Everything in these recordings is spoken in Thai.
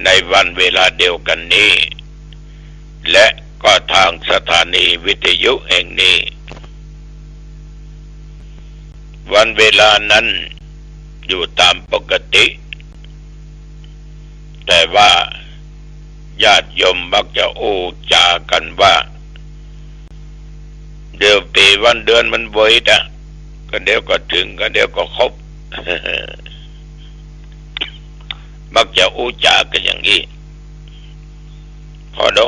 ในวันเวลาเดียวกันนี้และก็ทางสถานีวิทยุแห่งนี้วันเวลานั้นอยู่ตามปกติแต่ว่าญาติโยมมักจะอู้จากันว่าเดี๋ยวปีวันเดือนมันบ่อยนะก็เดี๋ยวก็ถึงก็เดี๋ยวก็ครบ มักจะอู้จากันอย่างนี้พอดู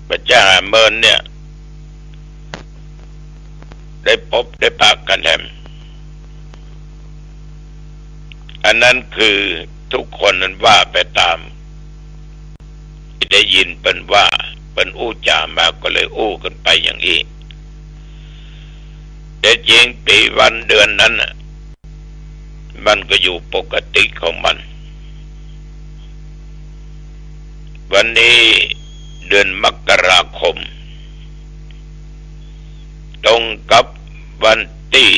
พระเจ้าเมินเนี่ยได้พบได้ปากกันแถมอันนั้นคือทุกคนนั้นว่าไปตามได้ยินเป็นว่าเป็นอู้จามาก็เลยอู้กันไปอย่างนี้แต่จริงปีวันเดือนนั้นมันก็อยู่ปกติของมันวันนี้เดือนมกราคมตรงกับวันที่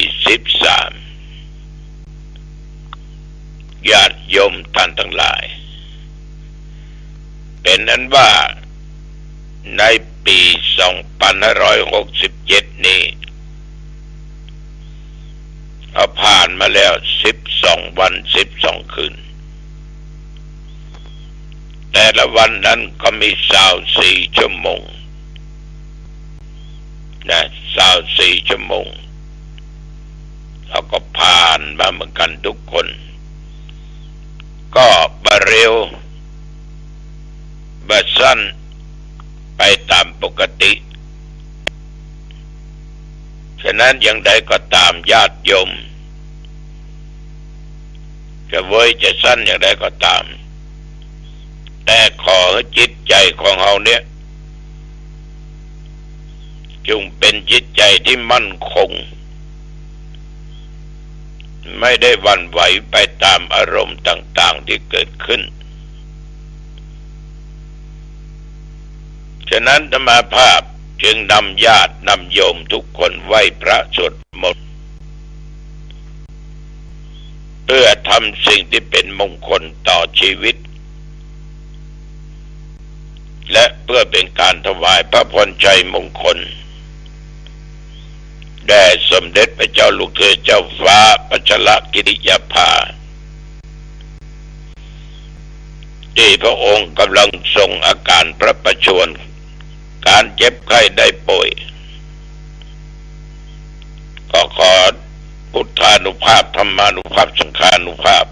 13ญาติโยมท่านทั้งหลายเป็นนั้นว่าในปี2567นี้ผ่านมาแล้ว12วัน12คืนแต่ละวันนั้นก็มี24ชั่วโมงนะ24ชั่วโมงเราก็ผ่านมาเหมือนกันทุกคนก็บะเร็วบะสั้นไปตามปกติฉะนั้นอย่างใดก็ตามญาติโยมจะเว้ยจะสั้นอย่างใดก็ตามแต่ขอให้จิตใจของเราเนี่ยจงเป็นจิตใจที่มั่นคงไม่ได้หวั่นไหวไปตามอารมณ์ต่างๆที่เกิดขึ้นฉะนั้นธรรมาภาพจึงนำญาตินำโยมทุกคนไหว้พระสวดมนต์เพื่อทำสิ่งที่เป็นมงคลต่อชีวิตและเพื่อเป็นการถวายพระพรชัยมงคลแด่สมเด็จพระเจ้าลูกเธอเจ้าฟ้าพัชรกิติยาภาที่พระองค์กำลังทรงอาการพระประชวรการเจ็บไข้ได้ป่วยก็ขอพุทธานุภาพธรรมานุภาพสังฆานุภาพ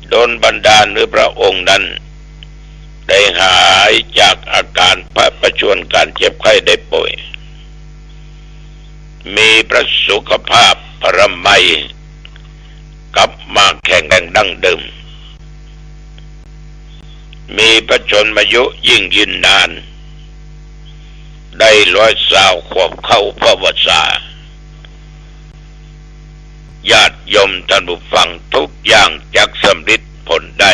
โดนบันดาลหรือพระองค์นั้นได้หายจากอาการพระประชวรการเจ็บไข้ได้ป่วยมีพระสุขภาพพระมัยกลับมาแข็งแรงดั้งเดิมมีพระชนมายุยิ่งยืนนานได้120 ขวบเข้าพระวสาญาติโยมท่านผู้ฟังทุกอย่างจักสำฤทธิ์ผลได้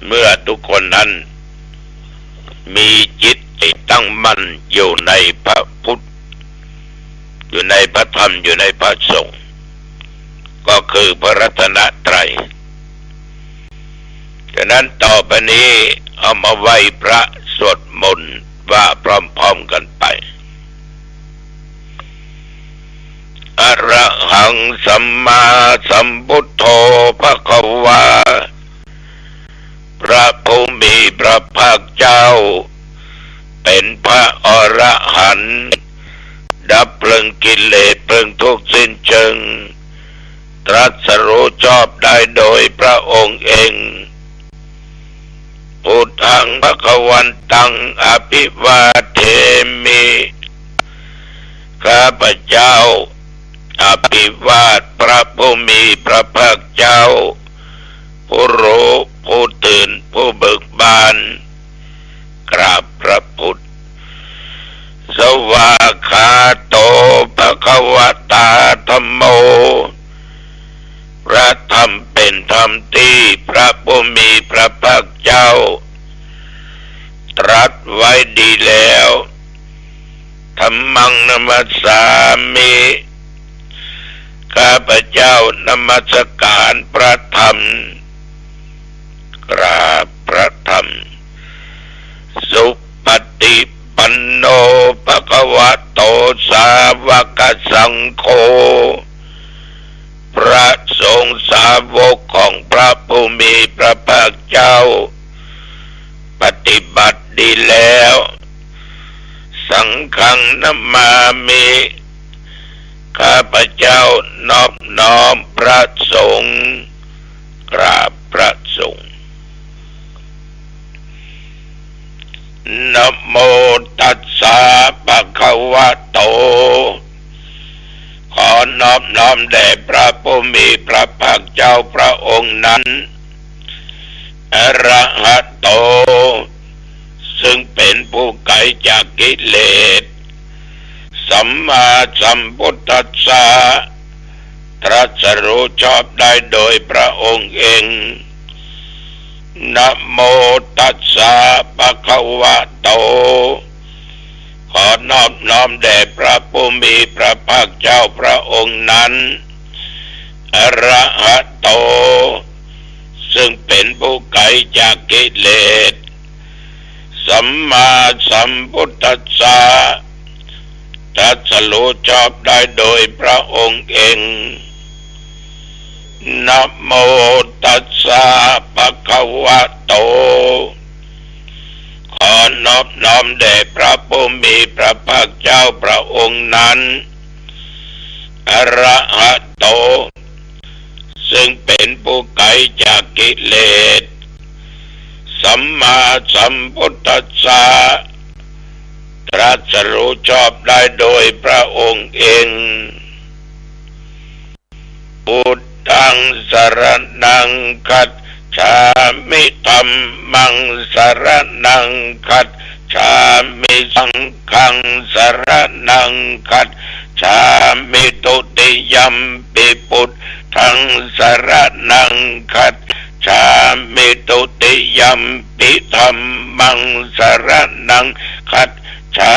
เมื่อทุกคนนั้นมีจิตตั้งมั่นอยู่ในพระพุทธอยู่ในพระธรรมอยู่ในพระสงฆ์ก็คือพระรัตนตรัยฉะนั้นต่อไปนี้เอามาไหว้พระสวดมนต์ว่าพร้อมๆกันไปอะระหังสัมมาสัมพุทโธภควาพระผู้มีพระภาคเจ้าเป็นพระอรหันต์ดับเพลิงกิเลสเพลิงทุกข์สิ้นเชิงตรัสรู้ชอบได้โดยพระองค์เองพุทธังภวันตังอภิวาเทมิข้าพเจ้าอภิวาทพระผู้มีพระภาคเจ้าผู้รู้ผู้ตื่นผู้เบิกบานกราบพระพุทธสวากขาโตภควตาธัมโมพระธรรมเป็นธรรมที่พระผู้มีพระภาคเจ้าตรัสไว้ดีแล้วธัมมังนัมสสามิข้าพเจ้านมัสการพระธรรม าวกของพระผู้มีพระภาคเจ้าปฏิบัติดีแล้วสังฆังนัมมามิข้าพเจ้านอบน้อมพระสงฆ์กราบพระสงฆ์นะโมตัสสะภะคะวะโตขอนอบน้อมแด่พระผู้มีพระภาคเจ้าพระองค์นั้นอะระหะโตซึ่งเป็นผู้ไกลจากกิเลสสัมมาสัมพุทธัสสะตรัสรู้ชอบได้โดยพระองค์เองนะโมตัสสะภะคะวะโตขอนอบน้อมแด่พระผู้มีพระภาคเจ้าพระองค์นั้นอะระหะโตซึ่งเป็นผู้ไกลจากกิเลสสัมมาสัมพุทธัสสะตรัสรู้ชอบได้โดยพระองค์เองนะโมตัสสะภะคะวะโตขอนอบน้อมแด่พระผู้มีพระภาคเจ้าพระองค์นั้นอะระหะโตซึ่งเป็นผู้ไกลจากกิเลสสัมมาสัมพุทธัสสะตรัสรู้ชอบได้โดยพระองค์เองพุทธังสรณังคัจฉามิธัมมังสรณังคัจฉามิสังฆังสรณังคัจฉามิตุติยัมปิพุทธังสรณังคัจฉามิตุติยัมปิธัมมังสรณังคัจฉา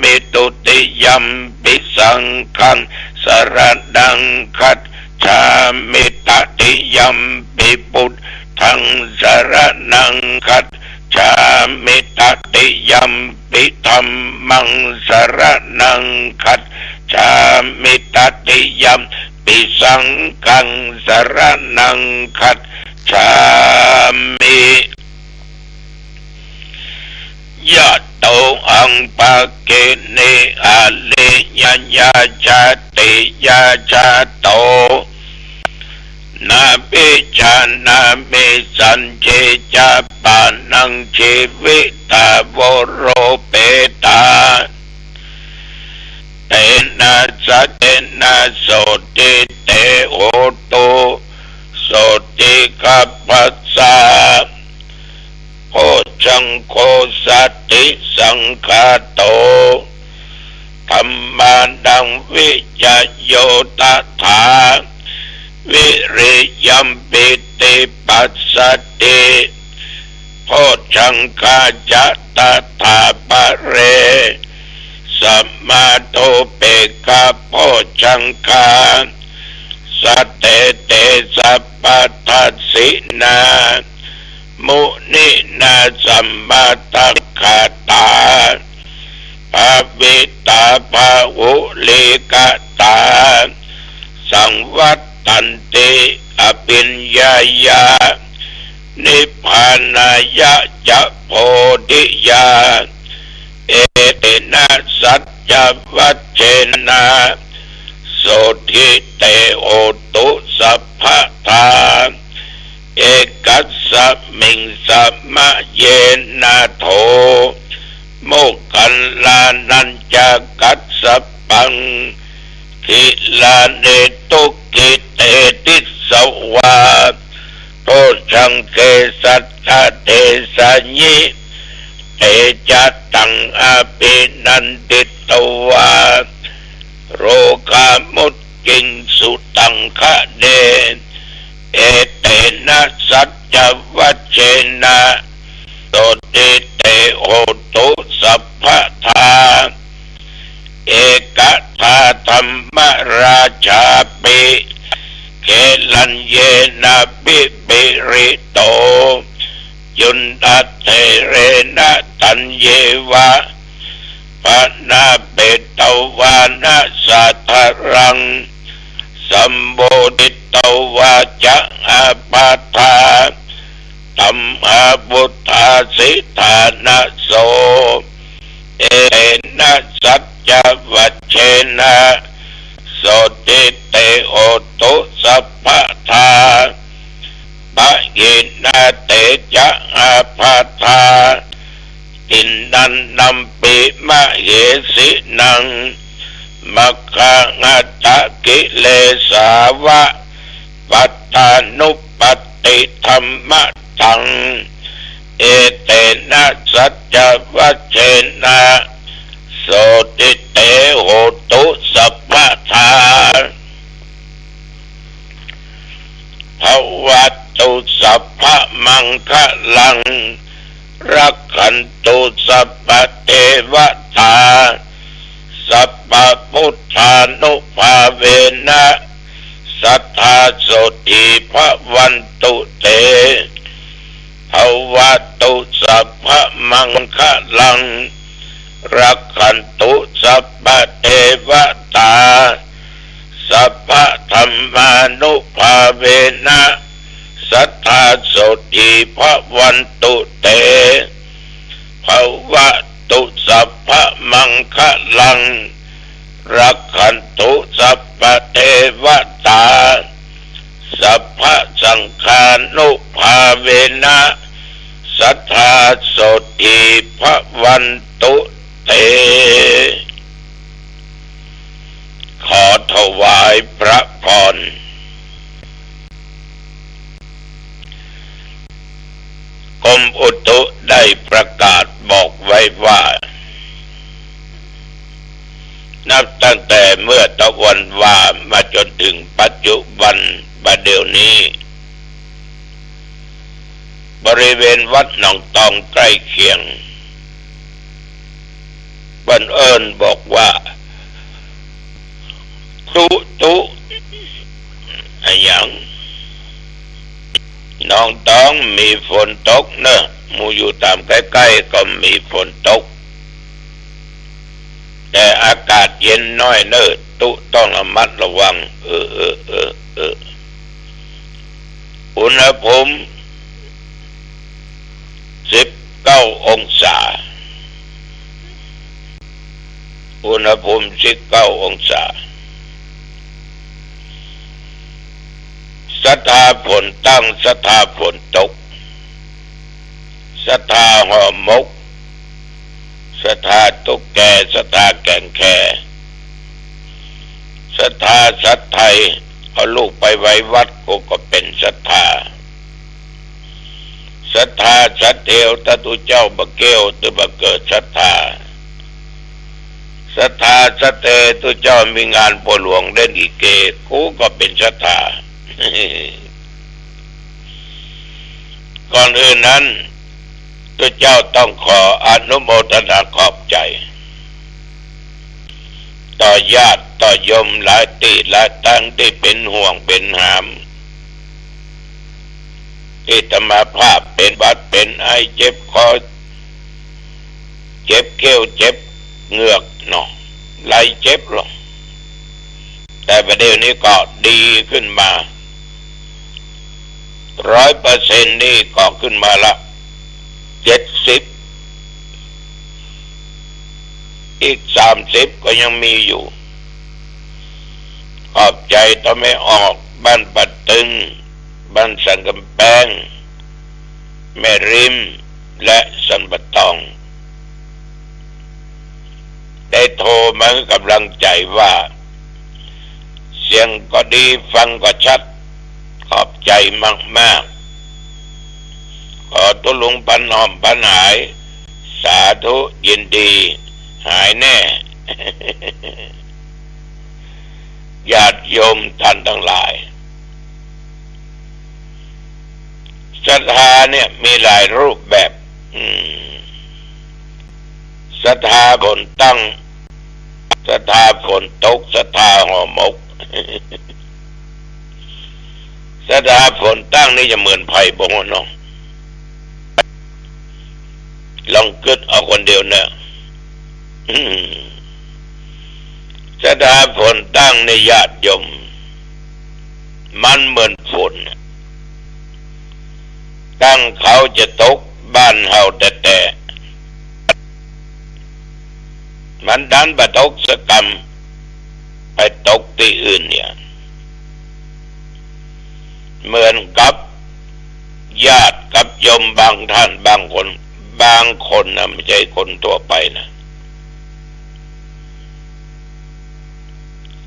มิตุติยัมปิสังฆังสรณังคัจฉามิตติยัมปิพุทธังสรณังคัจฉามิตติยัมปิธัมมังสรณังคัจฉามิตติยัมปิสังฆังสรณังคัจฉามิยะโตอังปะเกเนอะเลญะญาจาติยาจาโตนาปิจานามิสันเจจาปานังชีวิตาวโรเปตาเตนะสัตเตนะโสติเตโหตุโสติกัปปัสสะโคจังโคสัตติสังฆาโตธัมมานังวิจโยตถาวิริยัมปิติปัสสติโพชังคาจัตตาปะเรสัมมาโตเปกะโพชังคาสัตเตเตสัพพทัสสินามุนินาสัมมาตัคคาตาภาวิตาภาวุลิกตาสังวัตตันติอภิญญายานิพพานายะจะโพธิญาเอเตนะสัจจวัชเชนะโสทิเตโอตุสัพพทาเอกัสสมิงสัมมะเยนะโทโมคัลลานัญจะกัสสปังทิลาเนตุกิเตติสวาโตชังเกสัตถะเทสัญญิเตจัตตังอภินันติตวาโรกามุตกิงสุตังคะเดเอเตนะสัจจวัชเชนะโตติเตโหตุสัพพทาเอกทาธรรมราชาปิเกลัญเยนะปิปิริโตยุนตัตเทเรนะตัญเยวะปะนาเปตวานะสัทธรังสัมโบดิ ตวาจะอาปาทาธัมมาบุตตาสิทานะโสเอนะสัจจวัชเชนะโสติเตโอตุสัพพทาปะเยนะเตจะอาปาทาตินนันนัมปิมะเหสินังมัคคะงัตตะกิเลสาวะปัตตานุปติธัมมะตังเอเตนะสัจจวัชเชนะโสติเตโหตุสัพพทาภวัตตุสัพพมังคะลังรักขันตุสัพพเทวตาสัพพพุทธานุภาเวนะสัทธาโสติภวันตุเตภวัตตุสัพพมังคะลังรักขันตุสัพพเทวตาสัพพธัมมานุภาเวนะสัทธาโสติภวันตุเตภวัตตุสัพพมังคะลังรักขันตุสัพพเทวตาสัพพสังฆานุภาเวนะสัทธาโสติภวันตุเตขอถวายพระพรกรมอุตุได้ประกาศบอกไว้ว่านับตั้งแต่เมื่อตะวันว่ามาจนถึงปัจจุบันบัดเดี๋ยวนี้บริเวณวัดหนองตองใกล้เคียงบังเอิญบอกว่าตุอย่างหนองตองมีฝนตกเนอะหมู่อยู่ตามใกล้ๆก็มีฝนตกแต่อากาศเย็นน้อยเนอะตุต้องระมัดระวังอุณหภูมิ19 องศาอุณหภูมิ19 องศาศรัทธาฝนตั้งศรัทธาฝนตกศรัทธาห่อหมกศรัทธาตุ๊กแกศรัทธาแก่งแค่ศรัทธาสัตย์ไทยเอาลูกไปไว้วัดก็เป็นศรัทธาศรัทธาสัตเทวตตุเจ้าบะเกวตุบะเกิดศรัทธาศรัทธาสัตเตตุเจ้ามีงานปหลวงเล่นอีเกกูก็เป็นศรัทธาก่อนอื่นนั้นตัวเจ้าต้องขออนุโมทนาขอบใจต่อญาติต่อโยมหลายตีหลายตั้งที่เป็นห่วงเป็นหามที่ธรรมภาพเป็นบัดเป็นไอเจ็บคอเจ็บเขี้ยวเจ็บเหงือกเนาะไหลเจ็บหรอกแต่ประเดี๋ยวนี้ก็ดีขึ้นมา100%นี่ก็ขึ้นมาละ70อีก30ก็ยังมีอยู่ขอบใจต่อไม่ออกบ้านปัดตึงบ้านสังกำแพงแม่ริมและสันปะตองได้โทรมาให้กำลังใจว่าเสียงก็ดีฟังก็ชัดขอบใจมากๆขอตุลุงพันหอมพันหายสาธุยินดีหายแน่ ญาติโยมท่านทั้งหลายศรัทธาเนี่ยมีหลายรูปแบบศรัทธาฝนตั้งศรัทธาฝนตกศรัทธาห่อหมก ศรัทธาฝนตั้งนี่จะเหมือนไผ่บงเนาะลองกึดเอาคนเดียวเนี่ยศรัทธาฝนตั้งในญาติโยม มันเหมือนฝนตั้งเขาจะตกบ้านเฮาแต่มันดันไปตกสกรรมไปตกที่อื่นเนี่ยเหมือนกับญาติกับโยมบางท่านบางคนนะไม่ใช่คนทั่วไปนะ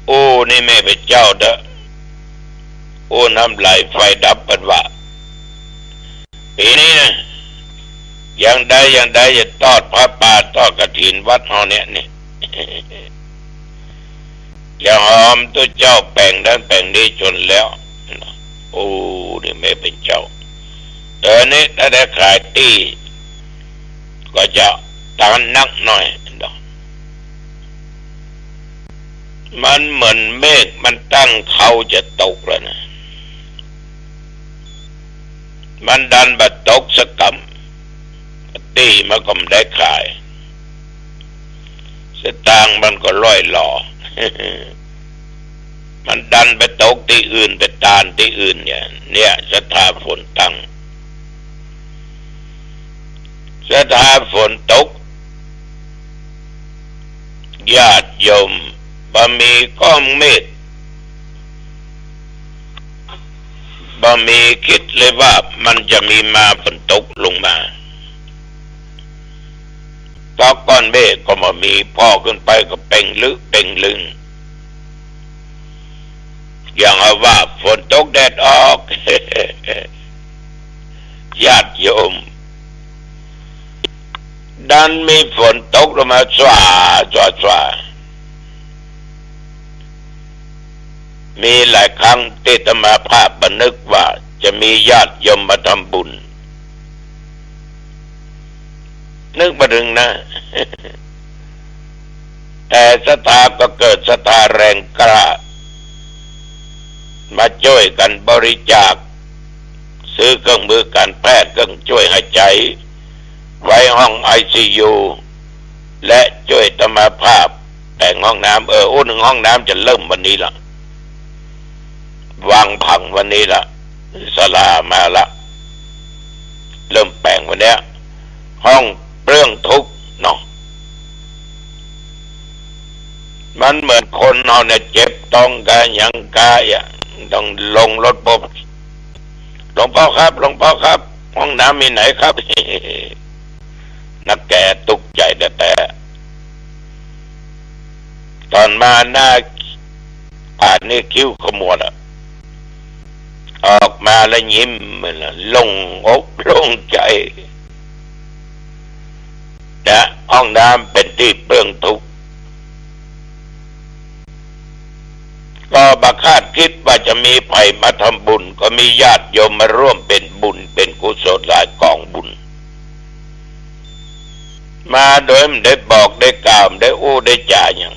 โอ้นี่ไม่เป็นเจ้าเด้อโอ้น้ำไหลไฟดับเป็นว่าปีนี้นะอย่างใดจะทอดพระป่าทอดกฐินวัดเฮาเนี่ยนี่ อย่าหอมตัวเจ้าแป่งนั้นแป่งนี้จนแล้วโอ้นี่ไม่เป็นเจ้าเดี๋ยวนี้ถ้าได้ขายตีก็จะตานนักหน่อยมันเหมือนเมฆมันตั้งเขาจะตกแล้วนะมันดันบัดตกสกรรมตีมันก็ไม่ได้ขายสตางค์มันก็ล่อยหล่อ มันดันไปตกที่อื่นไปตานที่อื่นเนี่ยสถาฝนตั้งสถาฝนตกญาติโยมบ่มีก้อนเมฆบ่มีคิดเลยว่ามันจะมีมาฝนตกลงมาก็ก้อนเมฆก็มามีพ่อขึ้นไปก็เป่งลึงอย่างว่าฝนตกแดดออก ญาติโยมดันมีฝนตกลงมาสว่างมีหลายครั้งที่อาตมาภาพบันทึกว่าจะมีญาติโยมมาทำบุญนึกมาถึงนะ แต่ศรัทธาก็เกิดศรัทธาแรงกล้ามาช่วยกันบริจาคซื้อเครื่องมือการแพทย์เครื่องช่วยหายใจไว้ห้อง ICU และช่วยอาตมาภาพแต่งห้องน้ำหนึ่งห้องน้ำจะเริ่มวันนี้ละวางผังวันนี้ละศาลามาละเริ่มแปลงวันนี้ห้องเปลื้องทุกข์เนาะมันเหมือนคนเราเนี่ยเจ็บต้องกายยังกายต้องลงรถปุ๊บหลวงพ่อครับห้องน้ำมีไหนครับ นักแก่ตกใจแต่ตอนมาหน้าป่านนี่คิ้วขมวดออกมาแล้วยิ้มมันลงอกลงใจนะห้องน้ำเป็นที่เปลื้องทุกข์ก็บังคาดคิดว่าจะมีไผ่มาทำบุญก็มีญาติโยมมาร่วมเป็นบุญเป็นกุศลหลายกองบุญมาโดยไม่ได้บอกได้กล่าวได้ได้จ่าอย่าง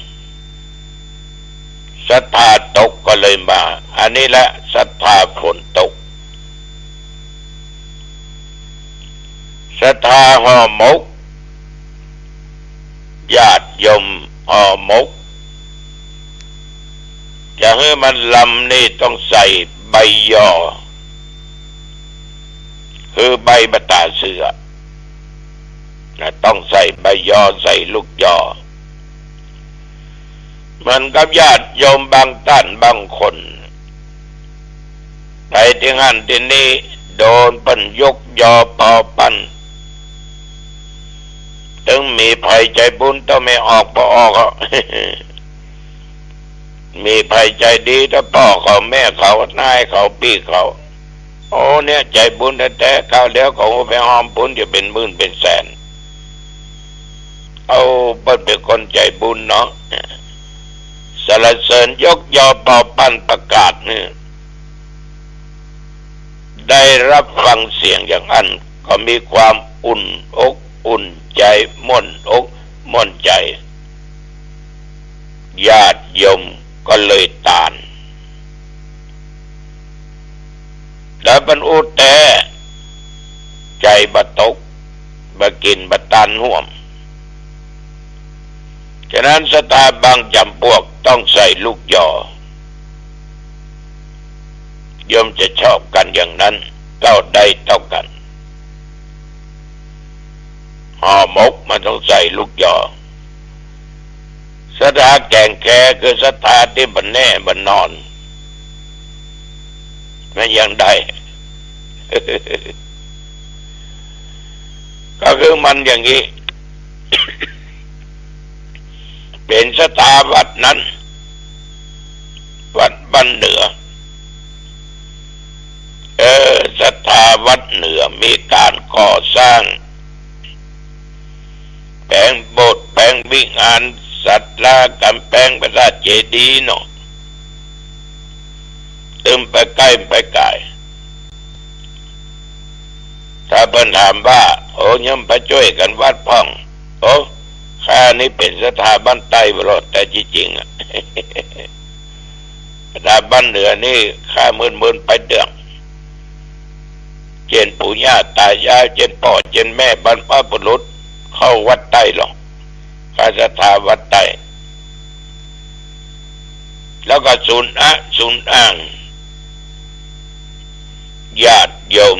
ศรัทธาตกก็เลยมาอันนี้แหละศรัทธาฝนตกศรัทธาห่อหมกญาติโยมห่อหมกจะให้มันลำนี่ต้องใส่ใบยอคือใบบตาเสือต้องใส่ใบยอใส่ลูกยอมันกับญาติโยมบางท่านบางคนไปที่นั่นที่นี่โดนปั้นยกยอพอปั้นถึงมีภัยใจบุญต้องไม่ออกพอออก มีภัยใจดีถ้าพ่อเขาแม่เขานายเขาพี่เขาโอ้เนี่ยใจบุญแต่เขาเดี๋ยวเขาไปหอมบุญจะเป็นหมื่นเป็นแสนเอาเป็นคนใจบุญเนาะสรรเสริญยกยอเป่าปั้นประกาศเนี่ยได้รับฟังเสียงอย่างนั้นก็มีความอุ่นอกอุ่นใจม่วนอกม่วนใจญาติโยมก็เลยตานแล้วบรรอุแต่ใจบะตกบะกินบะตานห่วมฉะนั้นศรัทธาบางจำพวกต้องใส่ลูกยอ โยมจะชอบกันอย่างนั้นก็ได้เท่ากันห่อหมกมันต้องใส่ลูกยอศรัทธาแก่งแค่คือศรัทธาที่บันแน่บันนอนมันยังได้ ก็คือมันอย่างนี้ เป็นศรัทธาวัดนั้นวัดบ้านเหนือศรัทธาวัดเหนือมีการก่อสร้างแปลงโบสถ์แปลงวิหารศาลากำแพงพระราชเจดีย์เนาะตึมไปใกล้ไปไกลถ้าเพิ่นถามว่าโอ้ยมไปช่วยกันวัดพ่องโอ้ข้านี่เป็นสถาบันใต้บรอดแต่จริงๆอ่ะ สถาบันเหนือนี่ข้ามื่นไปเดืองเจนปู่ย่าตายายเจนพ่อเจนแม่บรรพบุรุษเข้าวัดใต้หรอกข้าสถาวัดใต้แล้วก็ศูนย์อ้างญาติโยม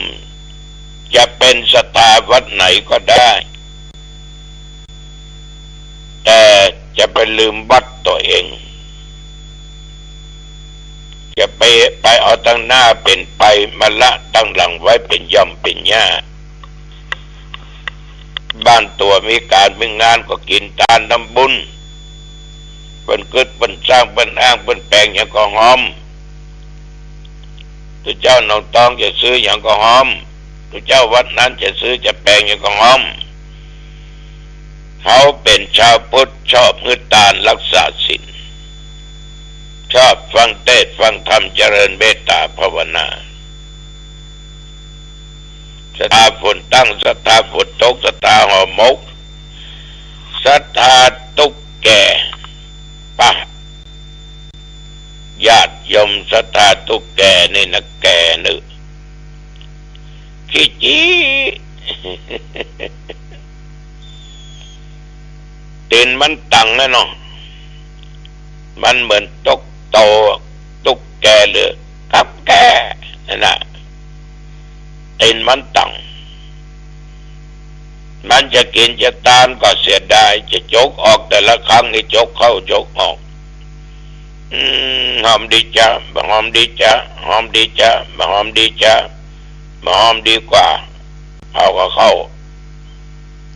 จะเป็นศรัทธาวัดไหนก็ได้แต่จะไปลืมวัดตัวเองจะไปเอาตั้งหน้าเป็นไปมาละตั้งหลังไว้เป็นย่ำเป็นย่าบ้านตัวมีการมีงานก็กินทานทำบุญเป็นกึศเป็นสร้างเป็นอ้างเป็นแปลงอย่างก็หอมตัวเจ้าน้องตองจะซื้ออย่างก็หอมตัวเจ้าวัดนั้นจะซื้อจะแปลงอย่างก็หอมเขาเป็นชาวพุทธชอบมือตานรักษาศีลชอบฟังเทศน์ฟังธรรมเจริญเมตตาภาวนาศรัทธาฝนตั้งศรัทธาฝนตกศรัทธาห่อหมกศรัทธาตุ๊กแกป่ะญาติโยมศรัทธาตุ๊กแกนี่นะแกนึกขี้จีตีนมันตังนะเนาะมันเหมือนตุ๊กโตตุ๊กแกหรือกับแกนั่นแหละตีนมันตังมันจะกินจะตานก็เสียดายจะจกออกแต่ละครั้งนี่จกเข้าจกออกหอมดีจ้ะหอมดีจ้ะหอมดีจ้ะหอมดีจ้ะหอมดีกว่าเอาก็เข้า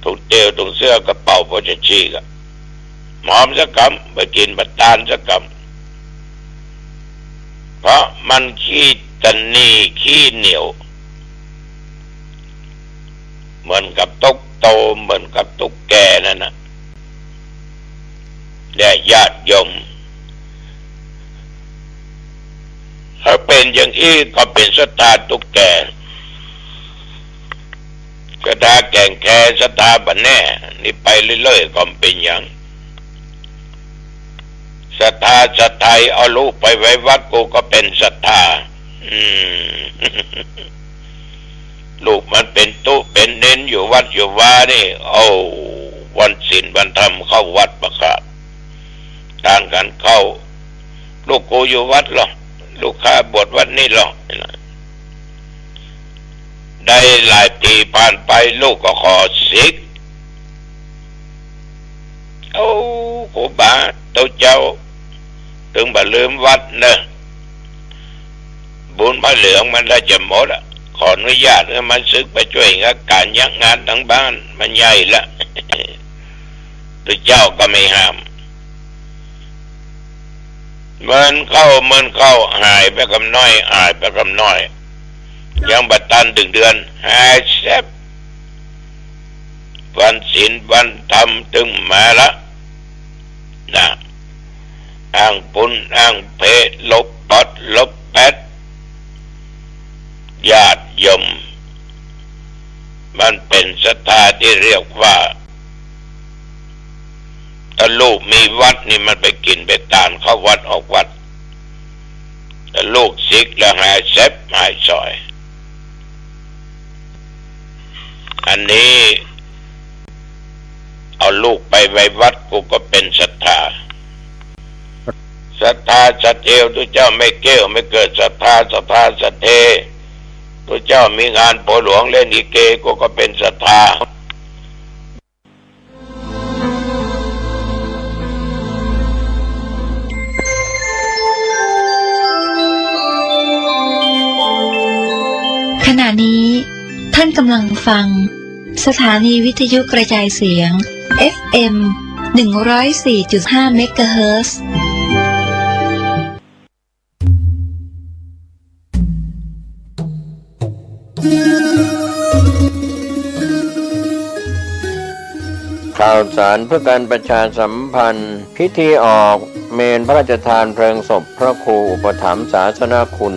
ถุงเตียวถุงเสื้อกระเป๋าพอจะชี้กะหอมสักคำไปกินบัตตานสักคำเพราะมันขี้ตันนี่ขี้เหนียวเหมือนกับตุ๊กโตเหมือนกับตุ๊กแกนั่นนะและญาติโยมถ้าเป็นอย่างนี้ก็เป็นศรัทธาตุ๊กแกศรัทธาแก่งแค่ศรัทธาบันแน่นี่ไปเรื่อยๆก็เป็นอย่างศรัทธาศรัทธาเอาลูกไปไว้วัดกูก็เป็นศรัทธาลูกมันเป็นตู้เป็นเน้นอยู่วัดอยู่ว่านี่เอาวันศีลวันธรรมเข้าวัดประกาศต่างกันเข้าลูกกูอยู่วัดหรอลูกข้าบวชวัดนี่หรอได้หลายปีผ่านไปลูกก็ขอสิกโอ้ครูบาตัวเจ้าถึงบ่ลืมวัดเนอะบุญพระเหลืองมันได้จะหมดอ่ะขออนุญาตให้มันศึกไปช่วยการยักงานทั้งบ้านมันใหญ่ละตัวเจ้าก็ไม่ห้ามเมินเข้าหายไปกับน้อยหายไปกับน้อยยังบัดตันถึงเดือนหายแซ่บวันศีลวันธรรมถึงมาละนะอ้างปุณอ้างเพลบปดลบแปดญาติโยมมันเป็นศรัทธาที่เรียกว่าถ้าลูกมีวัดนี่มันไปกินไปตานเข้าวัดออกวัดแต่ลูกซิกแล้วหายเซฟหายซอยอันนี้เอาลูกไปไว้วัดกูก็เป็นศรัทธา ศรัทธาสัตเทวทุเจ้าไม่เกี้ยวไม่เกิดศรัทธาสัตเททุเจ้ามีงานโปหลวงเล่นลิเกก็เป็นศรัทธาขณะนี้ท่านกำลังฟังสถานีวิทยุกระจายเสียง FM 104.5 เมกะเฮิรตซ์ข่าวสารเพื่อการประชาสัมพันธ์พิธีออกเมนพระราชทานเพลิงศพพระครูอุปถัมภ์ศาสนคุณ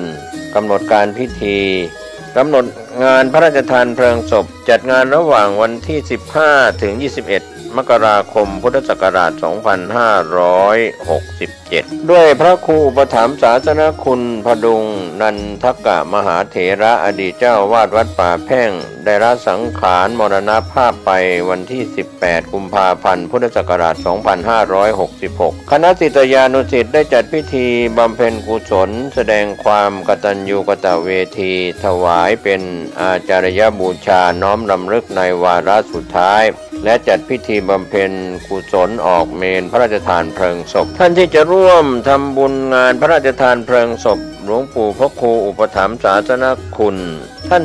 กำหนดการพิธีกำหนดงานพระราชทานเพลิงศพจัดงานระหว่างวันที่15ถึง21มกราคมพุทธศักราช2567ด้วยพระครูอุปถัมภ์ศาสนคุณพดุงนันทกะมหาเถระอดีตเจ้าวาดวัดป่าแพ่งได้ละสังขารมรณภาพไปวันที่18กุมภาพันธ์พุทธศักราช2566คณะศิษยานุศิษย์ได้จัดพิธีบำเพ็ญกุศลแสดงความกตัญญูกตเวทีถวายเป็นอาจารยบูชาน้อมรำลึกในวาระสุดท้ายและจัดพิธีบำเพ็ญกุศลออกเมนพระราชทานเพลิงศพท่านที่จะร่วมทำบุญงานพระราชทานเพลิงศพหลวงปู่พระครูอุปถัมภ์ศาสนคุณท่าน